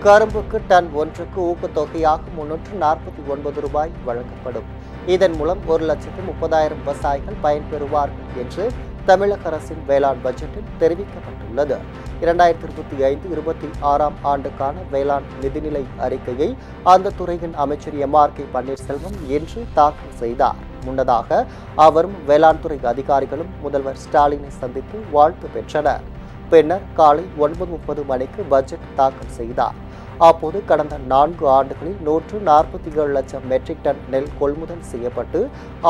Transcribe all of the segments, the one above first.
கரும்புக்கு ton ஒன்றுக்கு ஊக்கத்தொகையாக 349 ரூபாய் வழங்கப்படும். இதன் மூலம் 1,30,000 விவசாயிகள் பயன்பெறுவார்கள் என்று தமிழக அரசின் வேளாண் பட்ஜெட்டில் தெரிவிக்கப்பட்டுள்ளது. 2025-26 ஆண்டுக்கான வேளாண் நிதிநிலை அறிக்கையை அந்த துறையின் அமைச்சர் எம்.ஆர்.கே. பன்னீர்செல்வம் இன்று தாக்கல் செய்தார். முன்னதாக அவரும் வேளாண் துறை அதிகாரிகளும் முதல்வர் ஸ்டாலினை சந்தித்து வாழ்த்து பெற்றனர். பின்னர் காலை 9:30 மணிக்கு பட்ஜெட் தாக்கல் செய்தார். அப்போது கடந்த 4 ஆண்டுகளில் 147 லட்சம் மெட்ரிக் டன் நெல் கொள்முதல் செய்யப்பட்டு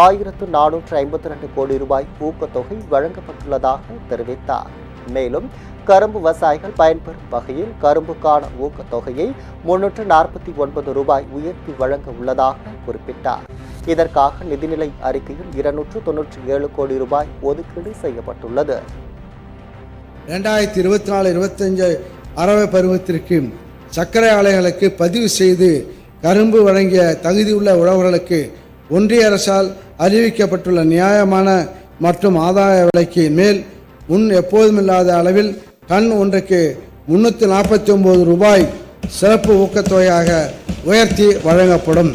1,452 கோடி ரூபாய் ஊக்கத்தொகை வழங்கப்பட்டுள்ளதாக தெரிவித்தார். மேலும் கரும்பு விவசாயிகள் பயன்பெறும் வகையில் கரும்புக்கான ஊக்கத்தொகையை 349 ரூபாய் உயர்த்தி வழங்க உள்ளதாக குறிப்பிட்டார். இதற்காக நிதிநிலை அறிக்கையில் 297 கோடி ரூபாய் ஒதுக்கீடு செய்யப்பட்டுள்ளது. 2024-25 அரவை பருவத்திற்கு சர்க்கரை ஆலைகளுக்கு பதிவு செய்து கரும்பு வழங்கிய தகுதியுள்ள உழவர்களுக்கு ஒன்றிய அரசால் அறிவிக்கப்பட்டுள்ள நியாயமான மற்றும் ஆதாய விலைக்கு மேல் முன் எப்போதுமில்லாத அளவில் டன் ஒன்றுக்கு 349 ரூபாய் சிறப்பு ஊக்கத்தொகையாக உயர்த்தி வழங்கப்படும்.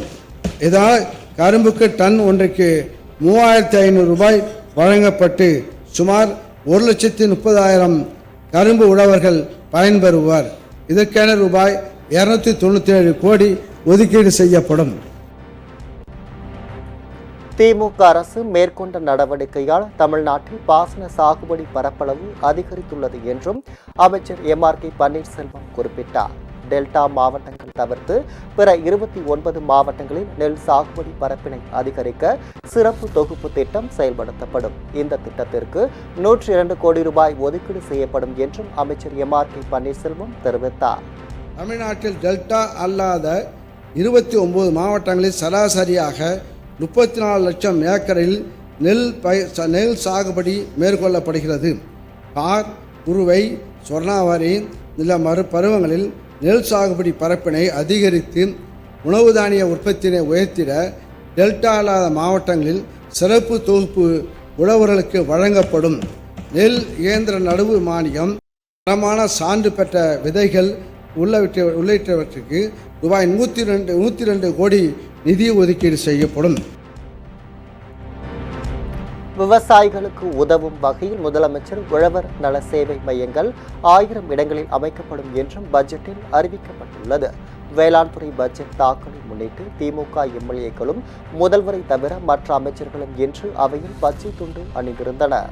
இதனால் கரும்புக்கு டன் ஒன்றுக்கு 3,500 ரூபாய் வழங்கப்பட்டு சுமார் 1,30,000 கரும்பு உழவர்கள் பயன்பெறுவர். இதற்கென ரூபாய் 297 கோடி ஒதுக்கீடு செய்யப்படும். திமுக அரசு மேற்கொண்ட நடவடிக்கையால் தமிழ்நாட்டில் பாசன சாகுபடி பரப்பளவு அதிகரித்துள்ளது என்றும் அமைச்சர் எம்.ஆர்.கே. பன்னீர்செல்வம் குறிப்பிட்டார். டெல்டா மாவட்டங்கள் தவிர்த்து பிற 29 மாவட்டங்களில் நெல் சாகுபடி பரப்பினை அதிகரிக்க சிறப்பு தொகுப்பு திட்டம் செயல்படுத்தப்படும். இந்த திட்டத்திற்கு 102 கோடி ரூபாய் ஒதுக்கீடு செய்யப்படும் என்றும் அமைச்சர் எம்.ஆர்.கே. பன்னீர்செல்வம் தெரிவித்தார். தமிழ்நாட்டில் டெல்டா அல்லாத 29 மாவட்டங்களில் சராசரியாக 34 லட்சம் ஏக்கரில் நெல் சாகுபடி மேற்கொள்ளப்படுகிறது. கார், குறுவை, சொர்ணாவாரி நில பருவங்களில் நெல் சாகுபடி பரப்பினை அதிகரித்து உணவு தானிய உற்பத்தியை உயர்த்திட டெல்டா அல்லாத மாவட்டங்களில் சிறப்பு தொகுப்பு உழவர்களுக்கு வழங்கப்படும். நெல் இயந்திர நடவு மானியம், தரமான சான்று பெற்ற விதைகள் உள்ளிட்டவற்றுக்கு ரூபாய் 102 கோடி நிதி ஒதுக்கீடு செய்யப்படும். விவசாயிகளுக்கு உதவும் வகையில் முதலமைச்சர் உழவர் நல சேவை மையங்கள் 1000 இடங்களில் அமைக்கப்படும் என்றும் பட்ஜெட்டில் அறிவிக்கப்பட்டுள்ளது. வேளாண் துறை பட்ஜெட் தாக்கலை முன்னிட்டு திமுக எம்எல்ஏக்களும் முதல்வரை தவிர மற்ற அமைச்சர்களும் இன்று அவையில் பச்சை துண்டு அணிந்திருந்தனர்.